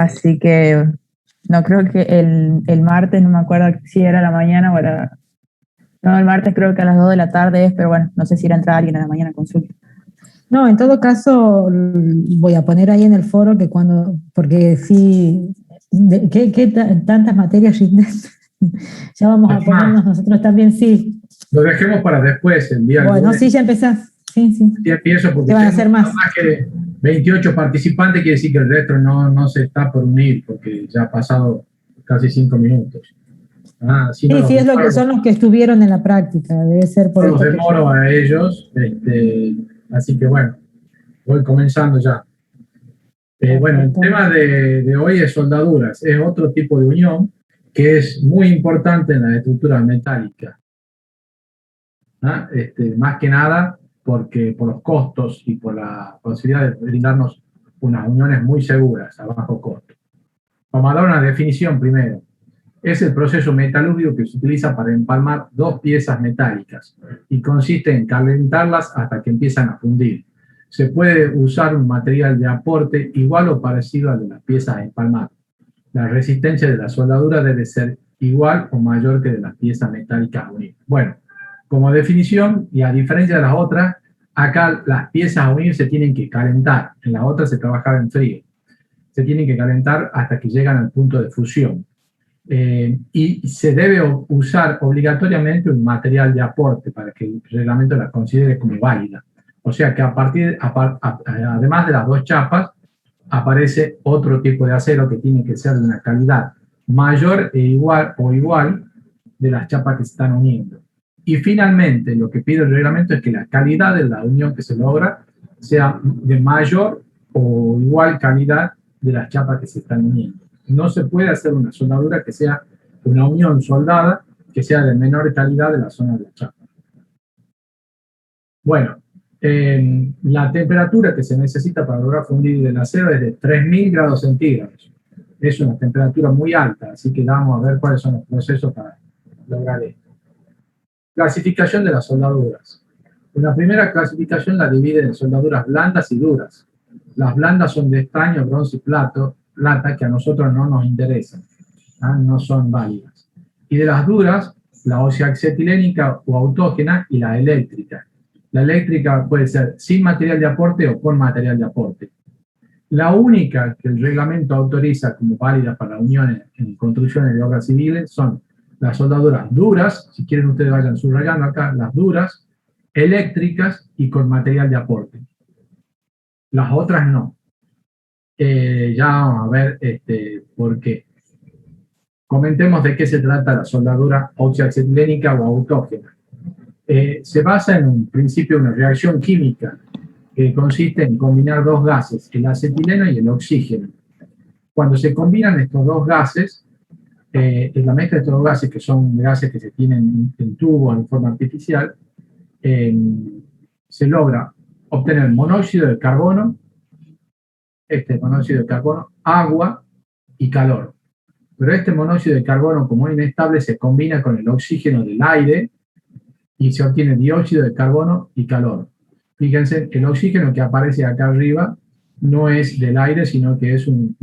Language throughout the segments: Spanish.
Así que no creo que el martes, no me acuerdo si era a la mañana o a la... No, el martes creo que a las 2 de la tarde es, pero bueno, no sé si irá a entrar alguien a la mañana a consulta. No, en todo caso, voy a poner ahí en el foro que cuando, porque sí, tantas materias, Gisnet? Ya vamos a Es ponernos más, nosotros también, sí. lo dejemos para después, el día Bueno, lunes. sí, ya empezás. Sí, sí. Sí, empiezo porque ¿Qué van a tengo hacer nada más? más que 28 participantes, quiere decir que el resto no se está por unir, porque ya ha pasado casi 5 minutos. Si no Sí, los sí, es lo que demoro, son los que estuvieron en la práctica, debe ser por no los esto que demoro a ellos, así que bueno, voy comenzando ya. Bueno, el perfecto. tema de hoy es soldaduras, es otro tipo de unión que es muy importante en las estructuras metálicas. Más que nada porque por los costos y por la posibilidad de brindarnos unas uniones muy seguras a bajo costo. Vamos a dar una definición primero. Es el proceso metalúrgico que se utiliza para empalmar dos piezas metálicas y consiste en calentarlas hasta que empiezan a fundir. Se puede usar un material de aporte igual o parecido al de las piezas a empalmar. La resistencia de la soldadura debe ser igual o mayor que de las piezas metálicas unidas. Bueno, como definición, y a diferencia de las otras, acá las piezas a unir se tienen que calentar. En las otras se trabajaba en frío. Se tienen que calentar hasta que llegan al punto de fusión. Y se debe usar obligatoriamente un material de aporte para que el reglamento la considere como válida. O sea que además de las dos chapas, aparece otro tipo de acero que tiene que ser de una calidad mayor o igual de las chapas que se están uniendo. Y finalmente, lo que pide el reglamento es que la calidad de la unión que se logra sea de mayor o igual calidad de las chapas que se están uniendo. No se puede hacer una soldadura que sea una unión soldada que sea de menor calidad de la zona de la chapa. Bueno, la temperatura que se necesita para lograr fundir el acero es de 3000 grados centígrados. Es una temperatura muy alta, así que vamos a ver cuáles son los procesos para lograr esto. Clasificación de las soldaduras. Una primera clasificación la divide en soldaduras blandas y duras. Las blandas son de estaño, bronce y plata, que a nosotros no nos interesan, no son válidas. Y de las duras, la oxiacetilénica o autógena y la eléctrica. La eléctrica puede ser sin material de aporte o con material de aporte. La única que el reglamento autoriza como válida para uniones en construcciones de obras civiles son las soldaduras duras, si quieren ustedes vayan subrayando acá, las duras, eléctricas y con material de aporte. Las otras no. Ya vamos a ver por qué. Comentemos de qué se trata la soldadura oxiacetilénica o autógena. Se basa en un principio de una reacción química que consiste en combinar dos gases, el acetileno y el oxígeno. Cuando se combinan estos dos gases, en la mezcla de estos dos gases, que son gases que se tienen en tubos en forma artificial, se logra obtener monóxido de carbono, agua y calor. Pero este monóxido de carbono, como es inestable, se combina con el oxígeno del aire y se obtiene dióxido de carbono y calor. Fíjense, el oxígeno que aparece acá arriba no es del aire, sino que es un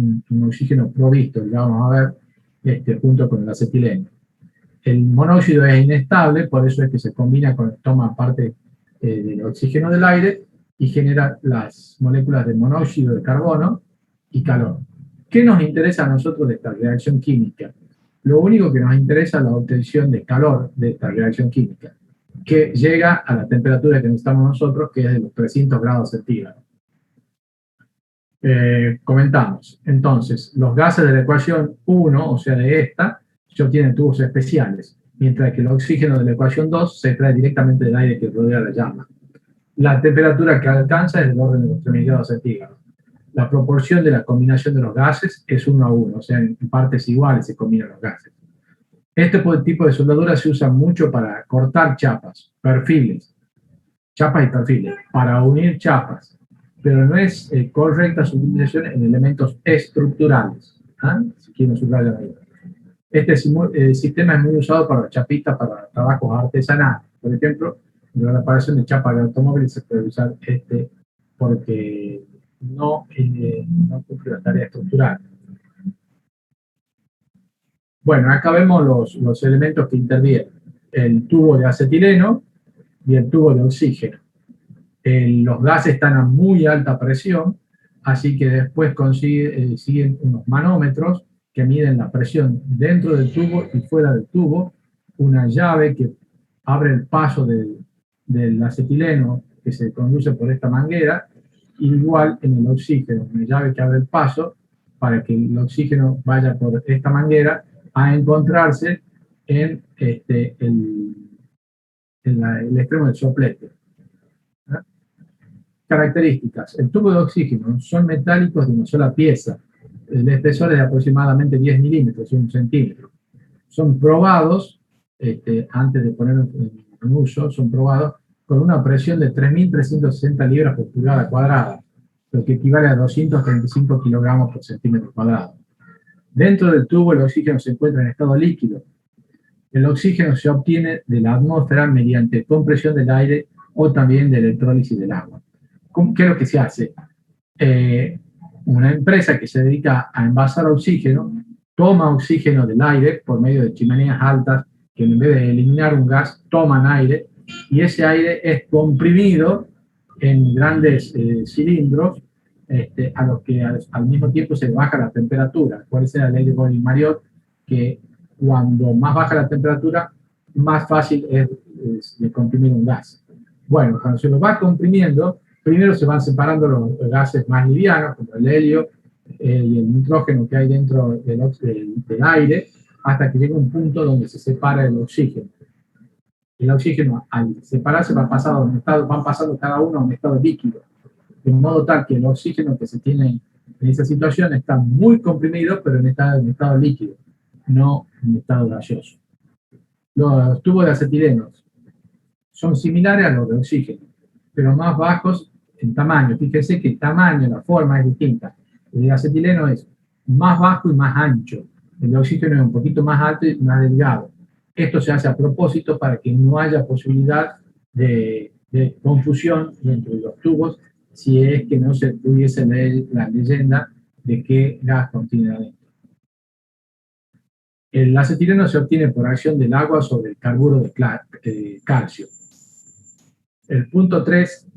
oxígeno provisto, ya vamos a ver, junto con el acetileno. El monóxido es inestable, por eso es que se combina toma parte del oxígeno del aire y genera las moléculas de monóxido de carbono y calor. ¿Qué nos interesa a nosotros de esta reacción química? Lo único que nos interesa es la obtención de calor de esta reacción química, que llega a la temperatura que necesitamos nosotros, que es de los 300 grados centígrados. Comentamos, entonces, los gases de la ecuación 1, o sea de esta, se obtienen tubos especiales, mientras que el oxígeno de la ecuación 2 se extrae directamente del aire que rodea la llama. La temperatura que alcanza es del orden de los 3000 grados centígrados. La proporción de la combinación de los gases es 1 a 1, o sea, en partes iguales se combinan los gases. Este tipo de soldadura se usa mucho para cortar chapas, perfiles, chapas y perfiles, para unir chapas, pero no es correcta su utilización en elementos estructurales. Si quieren subrayar ahí. Este sistema es muy usado para chapistas, para trabajos artesanales. Por ejemplo, en la reparación de chapas de automóviles se puede usar porque no cumple la tarea estructural. Bueno, acá vemos los elementos que intervienen. El tubo de acetileno y el tubo de oxígeno. Los gases están a muy alta presión, así que después siguen unos manómetros que miden la presión dentro del tubo y fuera del tubo, una llave que abre el paso del acetileno que se conduce por esta manguera, igual en el oxígeno, una llave que abre el paso para que el oxígeno vaya por esta manguera a encontrarse en el extremo del soplete. Características. El tubo de oxígeno son metálicos de una sola pieza. El espesor es de aproximadamente 10 milímetros, 1 centímetro. Son probados, antes de ponerlos en uso, son probados con una presión de 3.360 libras por pulgada cuadrada, lo que equivale a 235 kilogramos por centímetro cuadrado. Dentro del tubo el oxígeno se encuentra en estado líquido. El oxígeno se obtiene de la atmósfera mediante compresión del aire o también de electrólisis del agua. ¿Qué es lo que se hace? Una empresa que se dedica a envasar oxígeno toma oxígeno del aire por medio de chimeneas altas que en vez de eliminar un gas toman aire, y ese aire es comprimido en grandes cilindros a los que al mismo tiempo se baja la temperatura. ¿Cuál es la ley de Broglie-Mariotte? Que cuando más baja la temperatura, más fácil es de comprimir un gas. Bueno, cuando se lo va comprimiendo, primero se van separando los gases más livianos, como el helio y el nitrógeno que hay dentro del aire, hasta que llega un punto donde se separa el oxígeno. El oxígeno, al separarse, van pasando cada uno a un estado líquido, de modo tal que el oxígeno que se tiene en esa situación está muy comprimido, pero en estado líquido, no en estado gaseoso. Los tubos de acetileno son similares a los de oxígeno, pero más bajos en tamaño. Fíjense que el tamaño, la forma es distinta. El de acetileno es más bajo y más ancho. El de oxígeno es un poquito más alto y más delgado. Esto se hace a propósito para que no haya posibilidad de confusión entre los tubos si es que no se pudiese leer la leyenda de qué gas contiene adentro. El acetileno se obtiene por acción del agua sobre el carburo de calcio. El punto 3,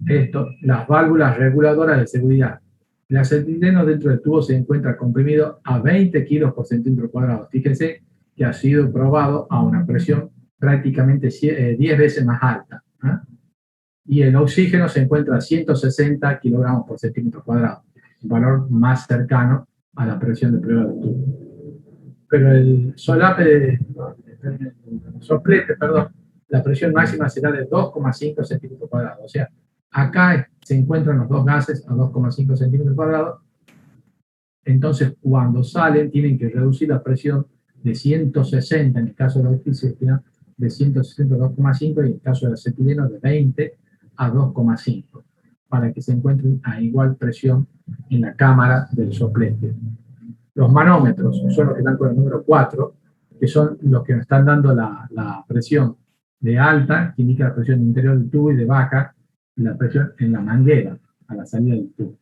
las válvulas reguladoras de seguridad. El acetileno dentro del tubo se encuentra comprimido a 20 kilos por centímetro cuadrado. Fíjense que ha sido probado a una presión prácticamente 10 veces más alta. Y el oxígeno se encuentra a 160 kilogramos por centímetro cuadrado, un valor más cercano a la presión de prueba del tubo. Pero el soplete, la presión máxima será de 2,5 centímetros cuadrados. O sea, acá se encuentran los dos gases a 2,5 centímetros cuadrados. Entonces, cuando salen, tienen que reducir la presión de 160, en el caso del oxígeno, de 160 a 2,5, y en el caso del acetileno, de 20 a 2,5, para que se encuentren a igual presión en la cámara del soplete. Los manómetros son los que están con el número 4, que son los que nos están dando la presión de alta, que indica la presión interior del tubo, y de baja, la presión en la manguera, a la salida del tubo.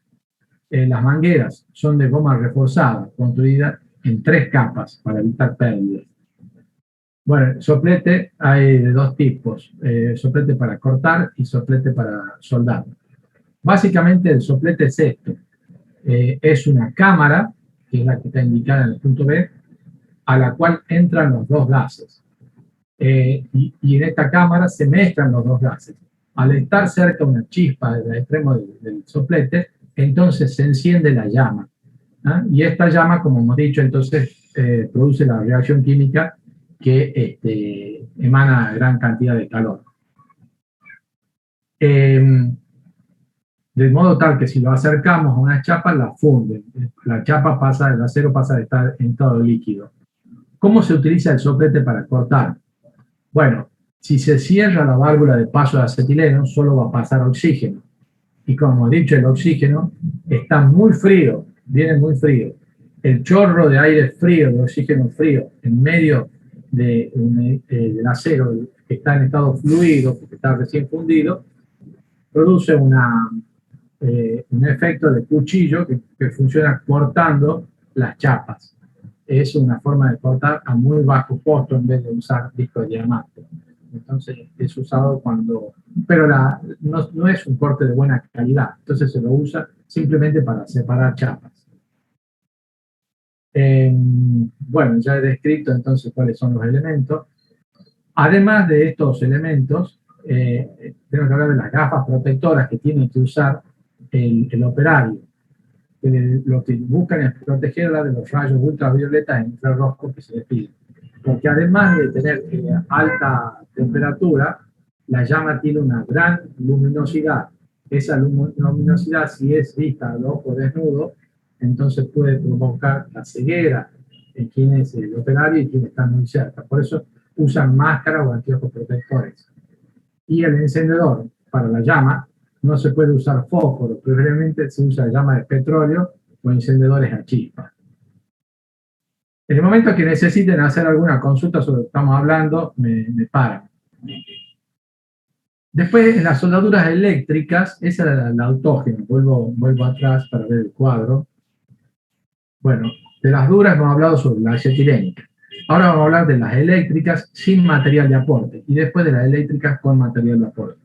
Las mangueras son de goma reforzada, construida en 3 capas para evitar pérdidas. Bueno, soplete hay de 2 tipos, soplete para cortar y soplete para soldar. Básicamente el soplete es esto, es una cámara, que es la que está indicada en el punto B, a la cual entran los dos gases. Y en esta cámara se mezclan los dos gases. Al estar cerca una chispa del extremo del soplete, entonces se enciende la llama. Y esta llama, como hemos dicho, entonces produce la reacción química que emana gran cantidad de calor. De modo tal que si lo acercamos a una chapa, la funde. La chapa el acero pasa de estar en estado líquido. ¿Cómo se utiliza el soplete para cortar? Bueno, si se cierra la válvula de paso de acetileno, solo va a pasar oxígeno. Y como he dicho, el oxígeno está muy frío, viene muy frío. El chorro de aire frío, de oxígeno frío, en medio del acero que está en estado fluido, porque está recién fundido, produce un efecto de cuchillo que funciona cortando las chapas. es una forma de cortar a muy bajo costo en vez de usar disco de diamante. Entonces es usado cuando, pero no es un corte de buena calidad, entonces se lo usa simplemente para separar chapas. Bueno, ya he descrito entonces cuáles son los elementos. Además de estos elementos, tengo que hablar de las gafas protectoras que tiene que usar el operario. Lo que buscan es protegerla de los rayos ultravioletas e infrarrojos que se les piden. Porque además de tener alta temperatura, la llama tiene una gran luminosidad. Esa luminosidad, si es vista al ojo desnudo, entonces puede provocar la ceguera en quien es el operario y quien está muy cerca. Por eso usan máscara o anteojos protectores. Y el encendedor para la llama no se puede usar fósforo, preferiblemente se usa llama de petróleo o encendedores a chispa. En el momento que necesiten hacer alguna consulta sobre lo que estamos hablando, me paran. Después, en las soldaduras eléctricas, esa era la autógena. Vuelvo atrás para ver el cuadro. Bueno, de las duras hemos hablado sobre la acetilénica. Ahora vamos a hablar de las eléctricas sin material de aporte y después de las eléctricas con material de aporte.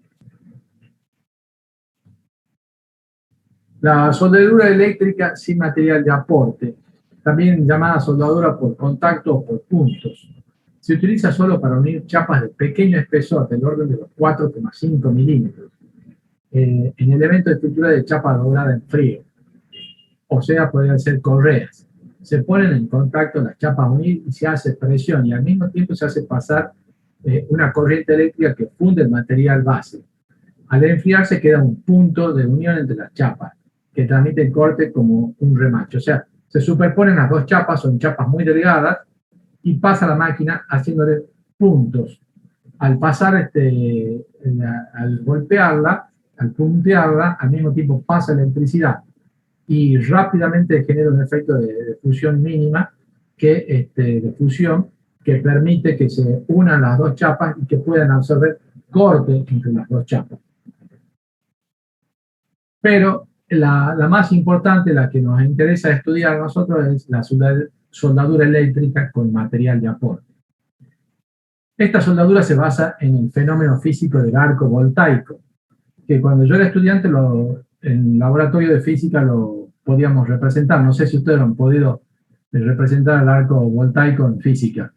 La soldadura eléctrica sin material de aporte, también llamada soldadura por contacto o por puntos, se utiliza solo para unir chapas de pequeño espesor del orden de los 4,5 milímetros en elementos de estructura de chapa doblada en frío. O sea, podrían ser correas. Se ponen en contacto las chapas unidas y se hace presión y al mismo tiempo se hace pasar una corriente eléctrica que funde el material base. Al enfriarse queda un punto de unión entre las chapas que transmite el corte como un remache. O sea, se superponen las dos chapas, son chapas muy delgadas y pasa la máquina haciéndole puntos. Al pasar, al golpearla, al puntearla, al mismo tiempo pasa electricidad y rápidamente genera un efecto de fusión mínima, de fusión, que permite que se unan las dos chapas y que puedan absorber corte entre las dos chapas. Pero la más importante, la que nos interesa estudiar a nosotros, es la soldadura eléctrica con material de aporte. Esta soldadura se basa en el fenómeno físico del arco voltaico, que cuando yo era estudiante en el laboratorio de física lo podíamos representar. No sé si ustedes lo han podido representar el arco voltaico en física,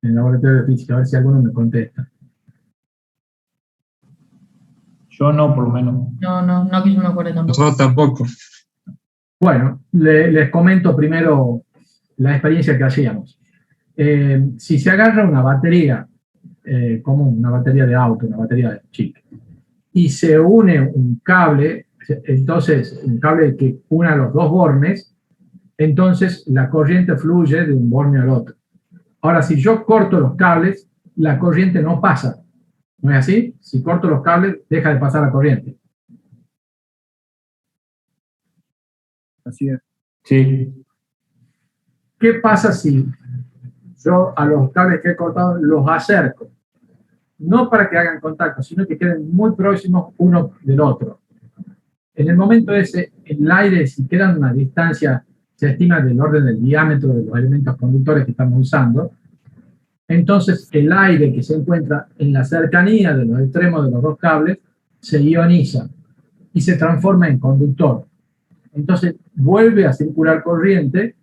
en el laboratorio de física, a ver si alguno me contesta. Yo no, por lo menos. No que yo me acuerdo tampoco. Nosotros tampoco. Bueno, les comento primero la experiencia que hacíamos. Si se agarra una batería común, una batería de auto, una batería chica, y se une un cable, entonces un cable que una los dos bornes, entonces la corriente fluye de un borne al otro. Ahora, si yo corto los cables, la corriente no pasa. ¿No es así? Si corto los cables, deja de pasar la corriente. Así es. Sí. ¿Qué pasa si yo a los cables que he cortado los acerco? No para que hagan contacto, sino que queden muy próximos uno del otro. En el momento ese, el aire, si queda a una distancia, se estima del orden del diámetro de los elementos conductores que estamos usando, entonces el aire que se encuentra en la cercanía de los extremos de los dos cables se ioniza y se transforma en conductor. Entonces vuelve a circular corriente,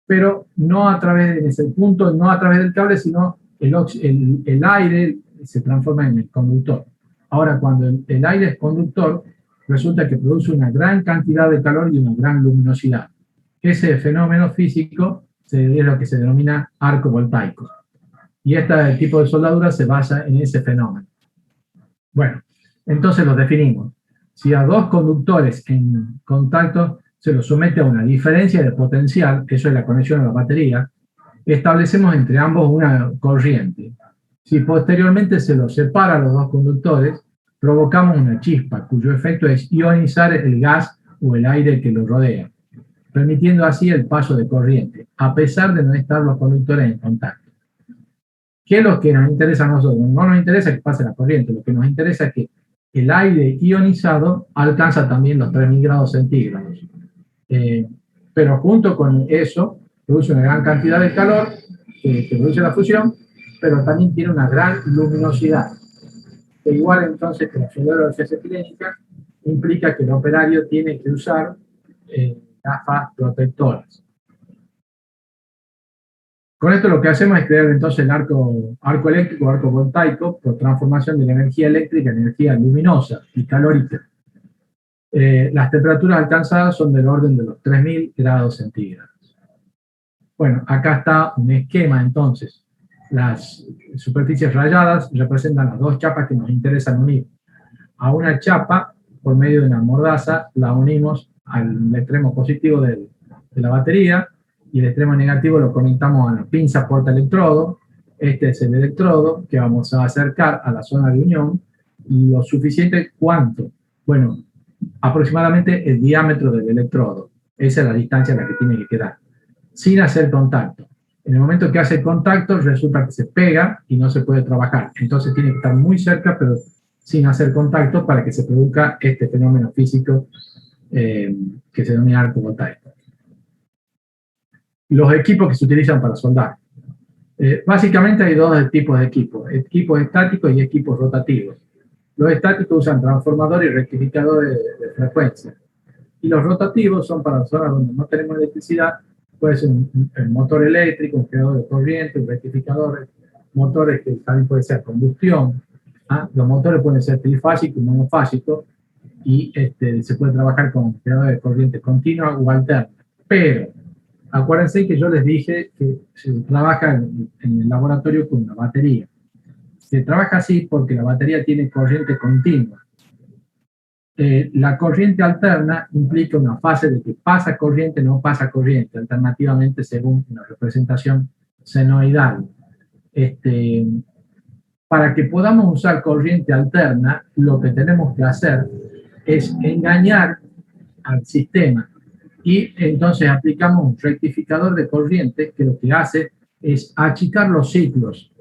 pero no a través de ese punto, no a través del cable, sino el aire se transforma en el conductor. Ahora, cuando el aire es conductor, resulta que produce una gran cantidad de calor y una gran luminosidad. Ese fenómeno físico es lo que se denomina arco voltaico. Y este tipo de soldadura se basa en ese fenómeno. Bueno, entonces lo definimos. Si a dos conductores en contacto se los somete a una diferencia de potencial, que eso es la conexión a la batería, establecemos entre ambos una corriente. Si posteriormente se los separa a los dos conductores, provocamos una chispa, cuyo efecto es ionizar el gas o el aire que lo rodea, permitiendo así el paso de corriente, a pesar de no estar los conductores en contacto. ¿Qué es lo que nos interesa a nosotros? No nos interesa que pase la corriente, lo que nos interesa es que el aire ionizado alcanza también los 3000 grados centígrados. Pero junto con eso, produce una gran cantidad de calor que produce la fusión, pero también tiene una gran luminosidad. Que igual entonces que la soldadura de acetilínica implica que el operario tiene que usar gafas protectoras. Con esto lo que hacemos es crear entonces el arco eléctrico, arco voltaico, por transformación de la energía eléctrica en energía luminosa y calórica. Las temperaturas alcanzadas son del orden de los 3000 grados centígrados. Bueno, acá está un esquema entonces. Las superficies rayadas representan las dos chapas que nos interesan unir. A una chapa, por medio de una mordaza, la unimos al extremo positivo de la batería, y el extremo negativo lo conectamos a la pinza portaelectrodo. Este es el electrodo que vamos a acercar a la zona de unión, y lo suficiente, ¿cuánto? Bueno, aproximadamente el diámetro del electrodo. Esa es la distancia a la que tiene que quedar, sin hacer contacto. En el momento que hace contacto, resulta que se pega y no se puede trabajar. Entonces tiene que estar muy cerca, pero sin hacer contacto, para que se produzca este fenómeno físico que se denomina arco voltaico. Los equipos que se utilizan para soldar. Básicamente hay dos tipos de equipos estáticos y equipos rotativos. Los estáticos usan transformadores y rectificadores de frecuencia. Y los rotativos son para zonas donde no tenemos electricidad. Puede ser un motor eléctrico, un generador de corriente, un rectificador, motores que también puede ser combustión. Los motores pueden ser trifásicos y monofásicos, y se puede trabajar con generadores de corriente continua o alterna. Pero acuérdense que yo les dije que se trabaja en el laboratorio con una batería. Se trabaja así porque la batería tiene corriente continua. La corriente alterna implica una fase de que pasa corriente, no pasa corriente, alternativamente según una representación senoidal. Para que podamos usar corriente alterna, lo que tenemos que hacer es engañar al sistema, y entonces aplicamos un rectificador de corriente que lo que hace es achicar los ciclos.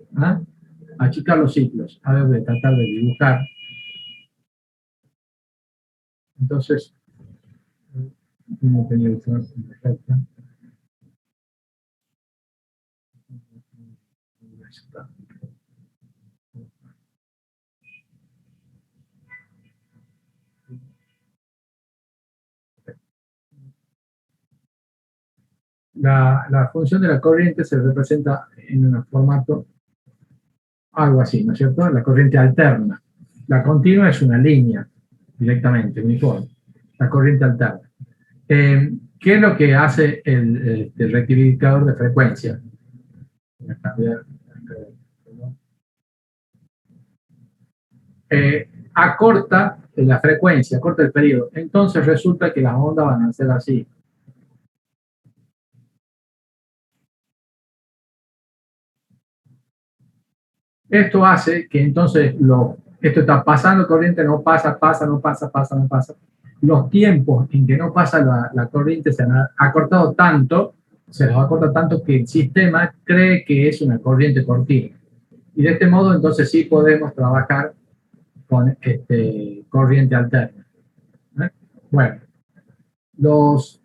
Achicar los ciclos. A ver, voy a tratar de dibujar. Entonces, no tenía que ser perfecta. La función de la corriente se representa en un formato algo así, ¿no es cierto? La corriente alterna. La continua es una línea directamente, uniforme. La corriente alterna. ¿Qué es lo que hace el rectificador de frecuencia? Acorta la frecuencia, acorta el periodo. Entonces resulta que las ondas van a ser así. Esto hace que entonces esto está pasando corriente, no pasa, pasa, no pasa, pasa, no pasa. Los tiempos en que no pasa la corriente se han acortado tanto, se los acorta tanto que el sistema cree que es una corriente continua. Y de este modo entonces sí podemos trabajar con corriente alterna. Bueno,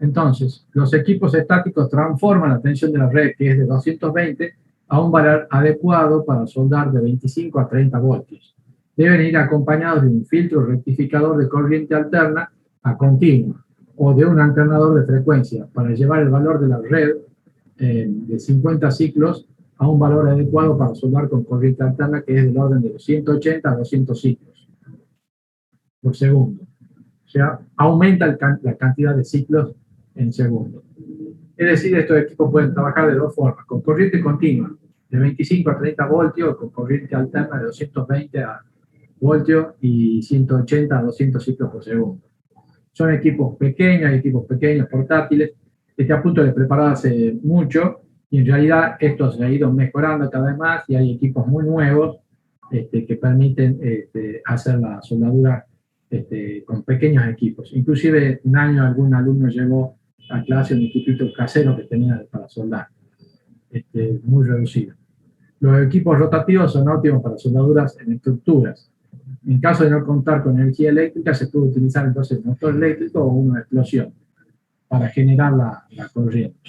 entonces los equipos estáticos transforman la tensión de la red, que es de 220, a un valor adecuado para soldar de 25 a 30 voltios. Deben ir acompañados de un filtro rectificador de corriente alterna a continua, o de un alternador de frecuencia, para llevar el valor de la red de 50 ciclos a un valor adecuado para soldar con corriente alterna, que es del orden de los 180 a 200 ciclos por segundo. O sea, aumenta la cantidad de ciclos en segundo. Es decir, estos equipos pueden trabajar de dos formas: con corriente continua de 25 a 30 voltios, o con corriente alterna de 220 a voltios y 180 a 200 ciclos por segundo. Son equipos pequeños, portátiles. Está a punto de prepararse mucho, y en realidad esto se ha ido mejorando cada vez más, y hay equipos muy nuevos que permiten hacer la soldadura con pequeños equipos. Inclusive un año algún alumno llevó a clase un equipito casero que tenía para soldar, muy reducido. Los equipos rotativos son óptimos para soldaduras en estructuras. En caso de no contar con energía eléctrica, se puede utilizar entonces un motor eléctrico o una explosión para generar la corriente.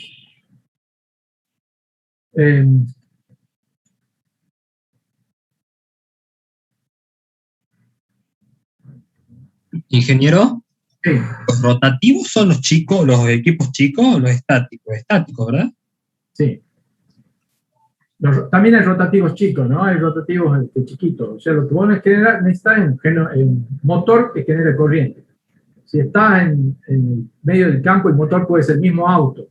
Ingeniero, Sí, ¿los rotativos son los chicos, los equipos chicos o los estáticos? Estáticos, ¿verdad? sí. También hay rotativos chicos, ¿no? Hay rotativos chiquitos. O sea, lo que vos necesitas es un motor que genere corriente. Si estás en el medio del campo, el motor puede ser el mismo auto.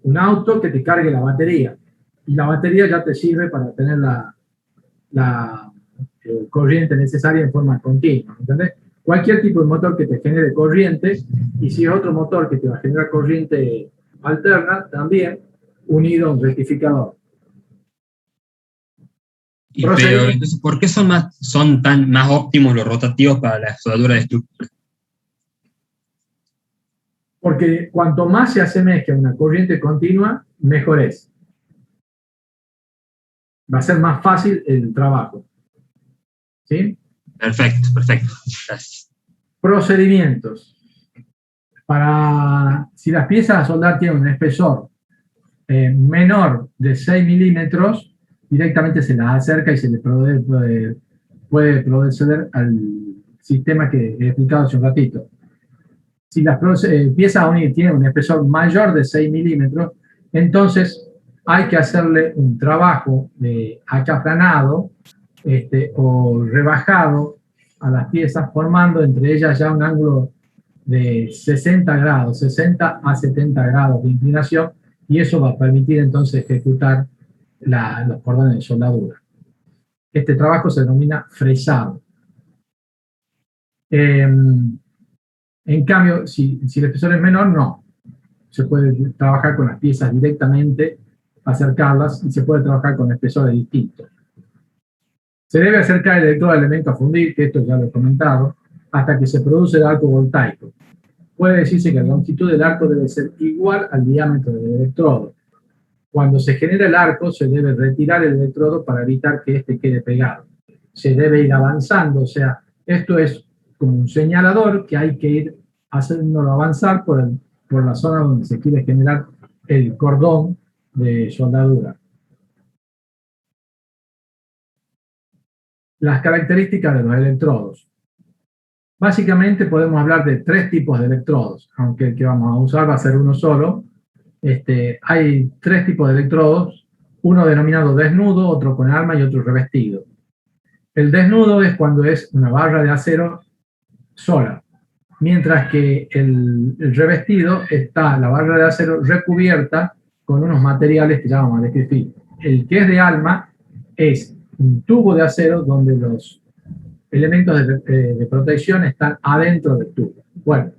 Un auto que te cargue la batería. Y la batería ya te sirve para tener la corriente necesaria en forma continua. ¿Entendés? Cualquier tipo de motor que te genere corriente, y si es otro motor que te va a generar corriente alterna, también unido a un rectificador. Pero entonces, ¿por qué son más óptimos los rotativos para la soldadura de estructura? Porque cuanto más se asemeje a una corriente continua, mejor es. Va a ser más fácil el trabajo. ¿Sí? Perfecto, perfecto. Gracias. Procedimientos. Si las piezas a soldar tienen un espesor menor de 6 milímetros, directamente se las acerca y se le puede proceder al sistema que he explicado hace un ratito. Si las piezas a unir tienen un espesor mayor de 6 milímetros, entonces hay que hacerle un trabajo de achaplanado o rebajado a las piezas, formando entre ellas ya un ángulo de 60 grados, 60 a 70 grados de inclinación, y eso va a permitir entonces ejecutar los cordones de soldadura. Este trabajo se denomina fresado. En cambio, si el espesor es menor, no. Se puede trabajar con las piezas directamente, acercarlas, y se puede trabajar con espesores distintos. Se debe acercar el electrodo al elemento a fundir, que esto ya lo he comentado, hasta que se produce el arco voltaico. Puede decirse que la longitud del arco debe ser igual al diámetro del electrodo. Cuando se genera el arco, se debe retirar el electrodo para evitar que éste quede pegado. Se debe ir avanzando, o sea, esto es como un señalador que hay que ir haciéndolo avanzar por la zona donde se quiere generar el cordón de soldadura. Las características de los electrodos. Básicamente podemos hablar de 3 tipos de electrodos, aunque el que vamos a usar va a ser uno solo. Hay 3 tipos de electrodos, uno denominado desnudo, otro con arma y otro revestido. El desnudo es cuando es una barra de acero sola, mientras que el revestido está la barra de acero recubierta con unos materiales que ya vamos a describir. El que es de alma es un tubo de acero donde los elementos de protección están adentro del tubo. Bueno,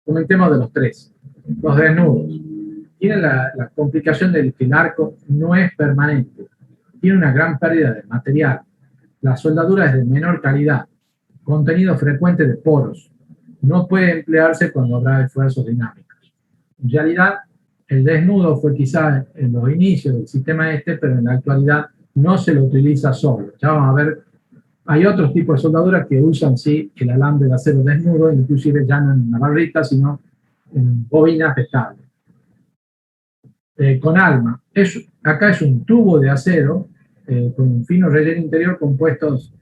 comentemos de los 3. Los desnudos. Tienen la complicación de que el arco no es permanente. Tiene una gran pérdida de material. La soldadura es de menor calidad. Contenido frecuente de poros. No puede emplearse cuando habrá esfuerzos dinámicos. En realidad, el desnudo fue quizá en los inicios del sistema pero en la actualidad no se lo utiliza solo. Ya vamos a ver, hay otros tipos de soldadura que usan sí el alambre de acero desnudo, inclusive ya no en una barrita, sino en bobinas estables. Con alma. Acá es un tubo de acero con un fino relleno interior compuestos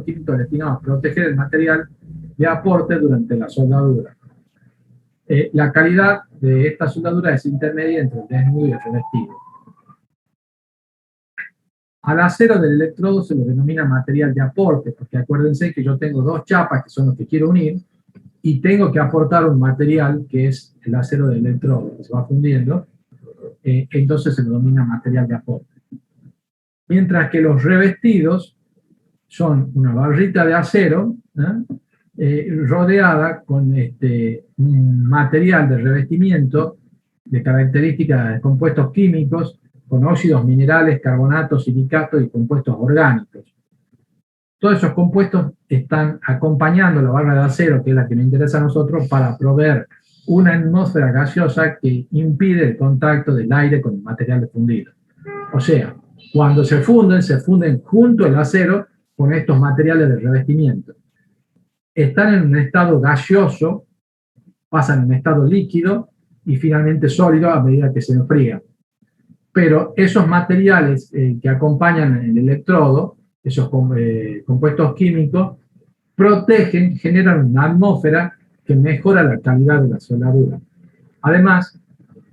químicos destinados a proteger el material de aporte durante la soldadura. La calidad de esta soldadura es intermedia entre el desnudo y el revestido. Al acero del electrodo se lo denomina material de aporte, porque acuérdense que yo tengo 2 chapas que son los que quiero unir, y tengo que aportar un material que es el acero del electrodo, que se va fundiendo, entonces se lo denomina material de aporte. Mientras que los revestidos son una barrita de acero rodeada con un material de revestimiento de características de compuestos químicos con óxidos minerales, carbonatos, silicatos y compuestos orgánicos. Todos esos compuestos están acompañando la barra de acero, que es la que nos interesa a nosotros, para proveer una atmósfera gaseosa que impide el contacto del aire con el material de fundido. O sea, cuando se funden junto al acero con estos materiales de revestimiento. Están en un estado gaseoso, pasan en un estado líquido y finalmente sólido a medida que se enfrían. pero esos materiales que acompañan el electrodo, esos compuestos químicos, protegen, generan una atmósfera que mejora la calidad de la soldadura. Además,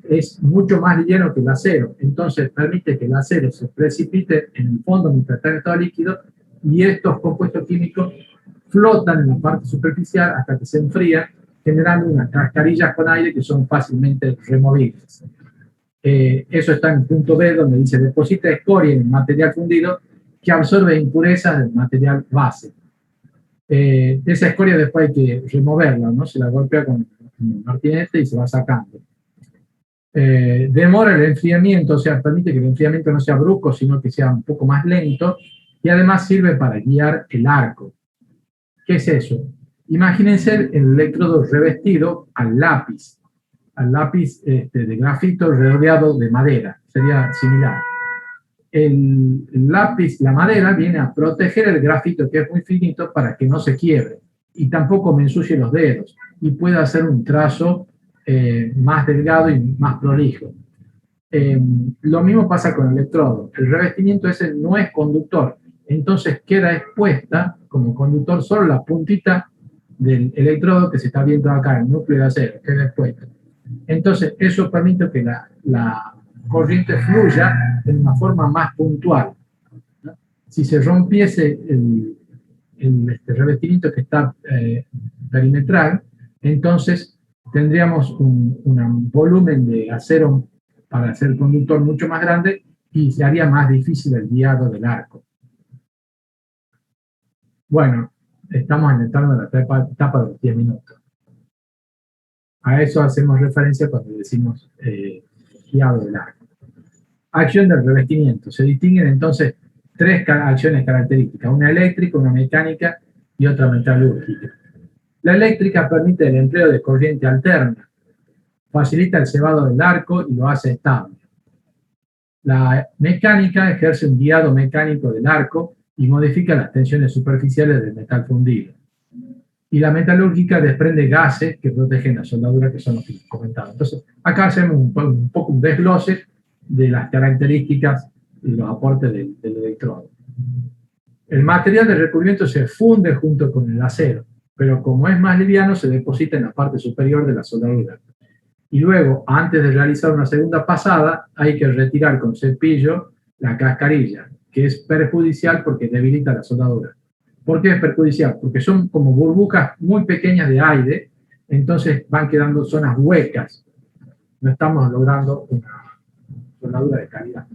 es mucho más liviano que el acero, entonces permite que el acero se precipite en el fondo mientras está en estado líquido, y estos compuestos químicos flotan en la parte superficial hasta que se enfrían, generando unas cascarillas con aire que son fácilmente removibles. Eso está en el punto B, donde dice deposita escoria en el material fundido que absorbe impurezas del material base. Esa escoria después hay que removerla, ¿no? Se la golpea con un martinete y se va sacando. Demora el enfriamiento, o sea, permite que el enfriamiento no sea brusco, sino que sea un poco más lento, y además sirve para guiar el arco. ¿Qué es eso? Imagínense el electrodo revestido al lápiz de grafito rodeado de madera, sería similar. El lápiz, la madera, viene a proteger el grafito, que es muy finito, para que no se quiebre y tampoco me ensucie los dedos y pueda hacer un trazo más delgado y más prolijo. Lo mismo pasa con el electrodo. El revestimiento ese no es conductor, entonces queda expuesta como conductor solo la puntita del electrodo que se está viendo acá, el núcleo de acero, queda expuesta. Entonces eso permite que la corriente fluya de una forma más puntual, ¿no? Si se rompiese el revestimiento que está perimetral, entonces tendríamos un volumen de acero para hacer el conductor mucho más grande y se haría más difícil el guiado del arco. Bueno, estamos entrando en la etapa de los 10 minutos. A eso hacemos referencia cuando decimos guiado del arco. Acción del revestimiento. Se distinguen entonces tres acciones características, una eléctrica, una mecánica y otra metalúrgica. La eléctrica permite el empleo de corriente alterna, facilita el cebado del arco y lo hace estable. La mecánica ejerce un guiado mecánico del arco y modifica las tensiones superficiales del metal fundido. Y la metalúrgica desprende gases que protegen la soldadura, que son los que comentaba. Entonces, acá hacemos un poco un desglose de las características y los aportes del electrodo. El material de recubrimiento se funde junto con el acero, pero como es más liviano, se deposita en la parte superior de la soldadura. Y luego, antes de realizar una segunda pasada, hay que retirar con cepillo la cascarilla, que es perjudicial porque debilita la soldadura. ¿Por qué es perjudicial? Porque son como burbujas muy pequeñas de aire, entonces van quedando zonas huecas. No estamos logrando una soldadura de calidad.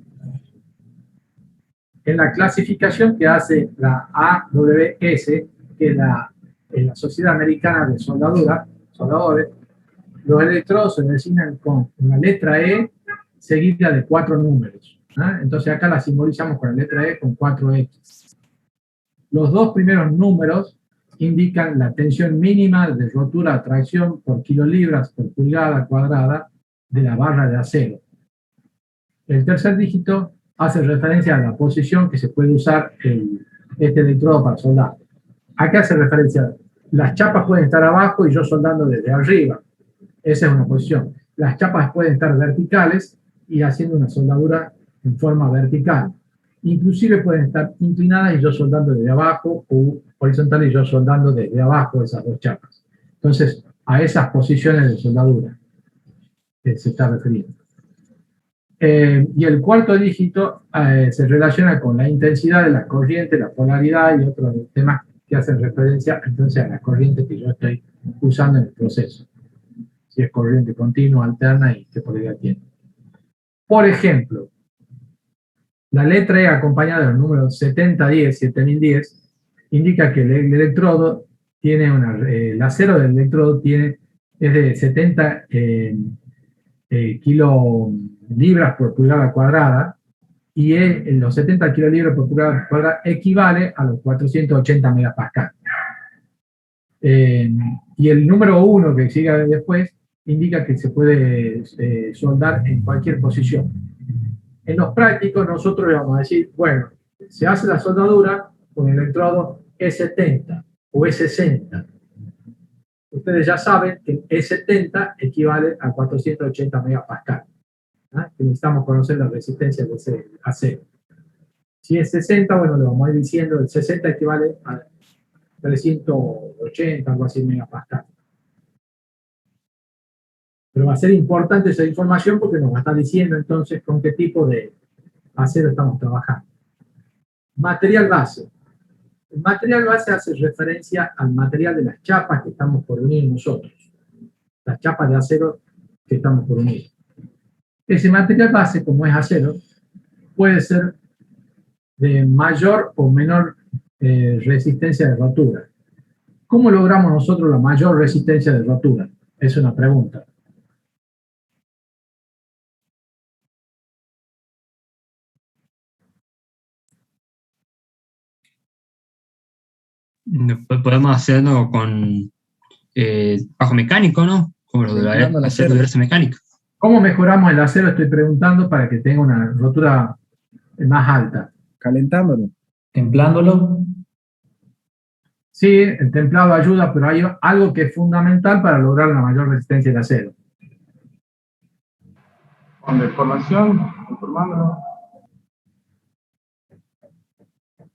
En la clasificación que hace la AWS, que es la Sociedad Americana de Soldadores, los electrodos se designan con una letra E seguida de 4 números. Entonces acá la simbolizamos con la letra E con 4 X. Los dos primeros números indican la tensión mínima de rotura a tracción por kilolibras por pulgada cuadrada de la barra de acero. El tercer dígito hace referencia a la posición que se puede usar este electrodo para soldar. Acá hace referencia, las chapas pueden estar abajo y yo soldando desde arriba. Esa es una posición. Las chapas pueden estar verticales y haciendo una soldadura en forma vertical. Inclusive pueden estar inclinadas y yo soldando desde abajo, o horizontal y yo soldando desde abajo esas dos chapas. Entonces, a esas posiciones de soldadura se está refiriendo. Y el cuarto dígito se relaciona con la intensidad de la corriente, la polaridad y otros temas que hacen referencia entonces a la corriente que yo estoy usando en el proceso. Si es corriente continua, alterna y qué polaridad tiene. Por ejemplo, la letra E acompañada del número 7010 indica que el electrodo tiene el acero del electrodo es de 70 kilolibras por pulgada cuadrada, y los 70 kilolibras por pulgada cuadrada equivale a los 480 megapascal. Y el número 1 que sigue después indica que se puede soldar en cualquier posición. En los prácticos nosotros le vamos a decir, bueno, se hace la soldadura con el electrodo E70 o E60. Ustedes ya saben que E70 equivale a 480 megapascal. que necesitamos conocer la resistencia de ese acero. Si es 60, bueno, lo vamos a ir diciendo, el 60 equivale a 380, algo así, megapascal. Pero va a ser importante esa información porque nos va a estar diciendo entonces con qué tipo de acero estamos trabajando. Material base. El material base hace referencia al material de las chapas que estamos por unir nosotros. Las chapas de acero que estamos por unir. Ese material base, como es acero, puede ser de mayor o menor resistencia de rotura. ¿Cómo logramos nosotros la mayor resistencia de rotura? Es una pregunta. Podemos hacerlo con bajo mecánico, ¿no? Como lo de la acero de verse mecánica. ¿Cómo mejoramos el acero? Estoy preguntando para que tenga una rotura más alta. Calentándolo. Templándolo. Sí, el templado ayuda, pero hay algo que es fundamental para lograr la mayor resistencia del acero. Con deformación, deformándolo.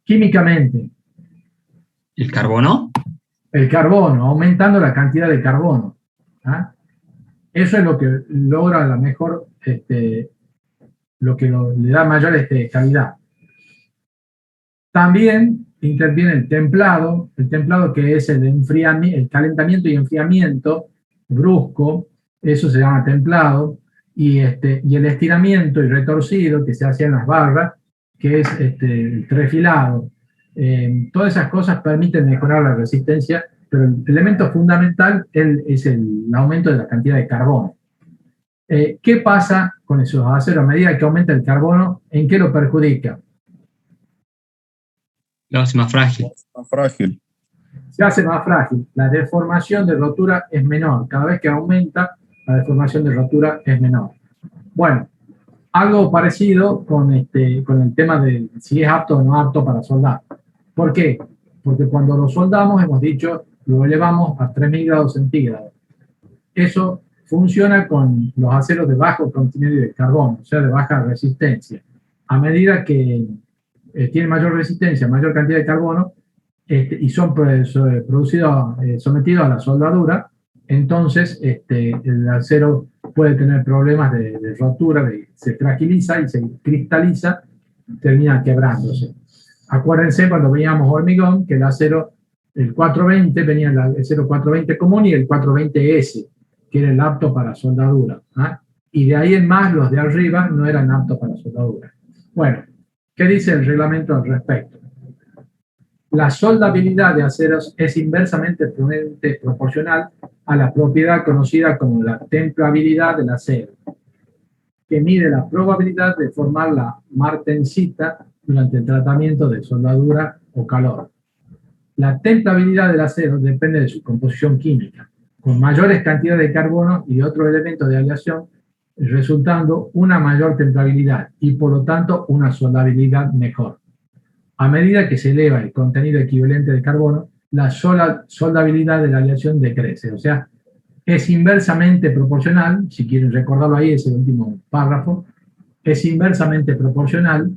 Químicamente, ¿El carbono? el carbono, aumentando la cantidad de carbono. ¿Ah? Eso es lo que logra la mejor, lo que le da mayor calidad. También interviene el templado que es el calentamiento y enfriamiento brusco, eso se llama templado, y el estiramiento y retorcido que se hace en las barras, que es el trefilado. Todas esas cosas permiten mejorar la resistencia, pero el elemento fundamental es el aumento de la cantidad de carbono. ¿Qué pasa con esos aceros? A medida que aumenta el carbono, ¿en qué lo perjudica? Lo hace más frágil. Más frágil. Se hace más frágil. La deformación de rotura es menor. Cada vez que aumenta, la deformación de rotura es menor. Bueno, algo parecido con el tema de si es apto o no apto para soldar. ¿Por qué? Porque cuando lo soldamos, hemos dicho, lo elevamos a 3000 grados centígrados. Eso funciona con los aceros de bajo contenido de carbono, o sea, de baja resistencia. A medida que tiene mayor resistencia, mayor cantidad de carbono, y son producidos, sometidos a la soldadura, entonces el acero puede tener problemas de rotura, se fragiliza y se cristaliza, termina quebrándose. Acuérdense cuando veíamos hormigón, que el acero, el 420, venía el acero 420 común y el 420S, que era el apto para soldadura. ¿Ah? Y de ahí en más, los de arriba no eran aptos para soldadura. Bueno, ¿qué dice el reglamento al respecto? La soldabilidad de aceros es inversamente proporcional a la propiedad conocida como la templabilidad del acero, que mide la probabilidad de formar la martensita durante el tratamiento de soldadura o calor. La templabilidad del acero depende de su composición química, con mayores cantidades de carbono y de otros elementos de aleación, resultando una mayor templabilidad y por lo tanto una soldabilidad mejor. A medida que se eleva el contenido equivalente de carbono, la soldabilidad de la aleación decrece, o sea, es inversamente proporcional, si quieren recordarlo ahí, es el último párrafo, es inversamente proporcional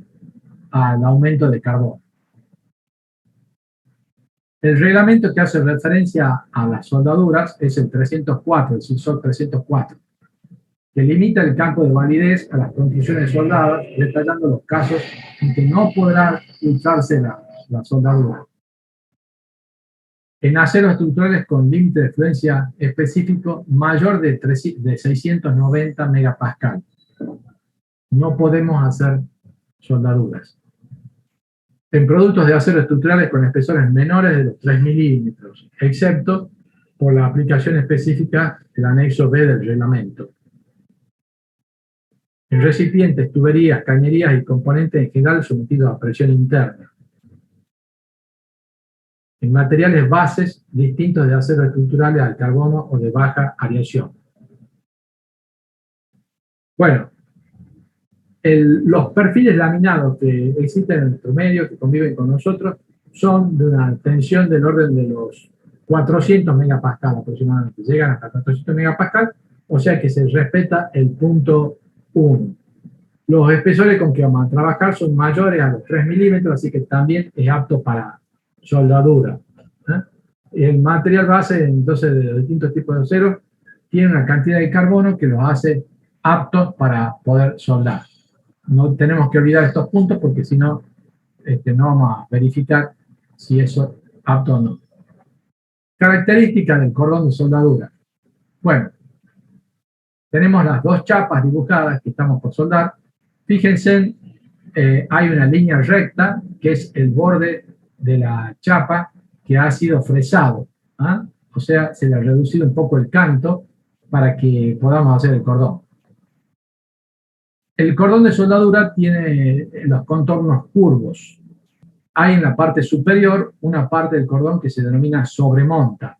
al aumento de carbono. El reglamento que hace referencia a las soldaduras es el 304, el CISOL 304, que limita el campo de validez a las construcciones soldadas, detallando los casos en que no podrá usarse la soldadura. En aceros estructurales con límite de fluencia específico mayor de 690 megapascal, no podemos hacer soldaduras. En productos de acero estructurales con espesores menores de los 3 milímetros, excepto por la aplicación específica del anexo B del reglamento. En recipientes, tuberías, cañerías y componentes en general sometidos a presión interna. En materiales bases distintos de aceros estructurales al carbono o de baja aleación. Bueno, los perfiles laminados que existen en nuestro medio, que conviven con nosotros, son de una tensión del orden de los 400 megapascal aproximadamente. Llegan hasta 400 megapascal, o sea que se respeta el punto 1. Los espesores con que vamos a trabajar son mayores a los 3 milímetros, así que también es apto para soldadura. El material base, entonces, de los distintos tipos de aceros, tiene una cantidad de carbono que los hace aptos para poder soldar. No tenemos que olvidar estos puntos porque si no, no vamos a verificar si eso es apto o no. Características del cordón de soldadura. Bueno, tenemos las dos chapas dibujadas que estamos por soldar. Fíjense, hay una línea recta que es el borde de la chapa que ha sido fresado. O sea, se le ha reducido un poco el canto para que podamos hacer el cordón. El cordón de soldadura tiene los contornos curvos. Hay en la parte superior una parte del cordón que se denomina sobremonta.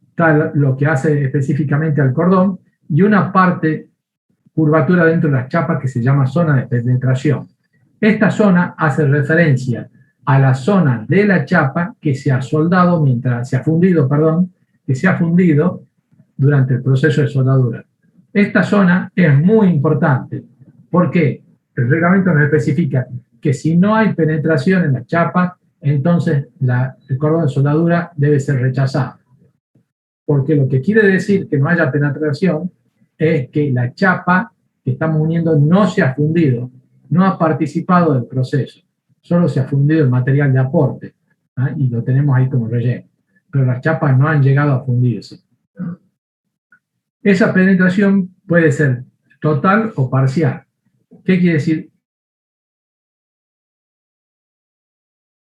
Está lo que hace específicamente al cordón y una parte curvatura dentro de las chapas que se llama zona de penetración. Esta zona hace referencia a la zona de la chapa que se ha soldado que se ha fundido durante el proceso de soldadura. Esta zona es muy importante porque el reglamento nos especifica que si no hay penetración en la chapa, entonces el cordón de soldadura debe ser rechazado. Porque lo que quiere decir que no haya penetración es que la chapa que estamos uniendo no se ha fundido, no ha participado del proceso, solo se ha fundido el material de aporte, y lo tenemos ahí como relleno. Pero las chapas no han llegado a fundirse. Esa penetración puede ser total o parcial. ¿Qué quiere decir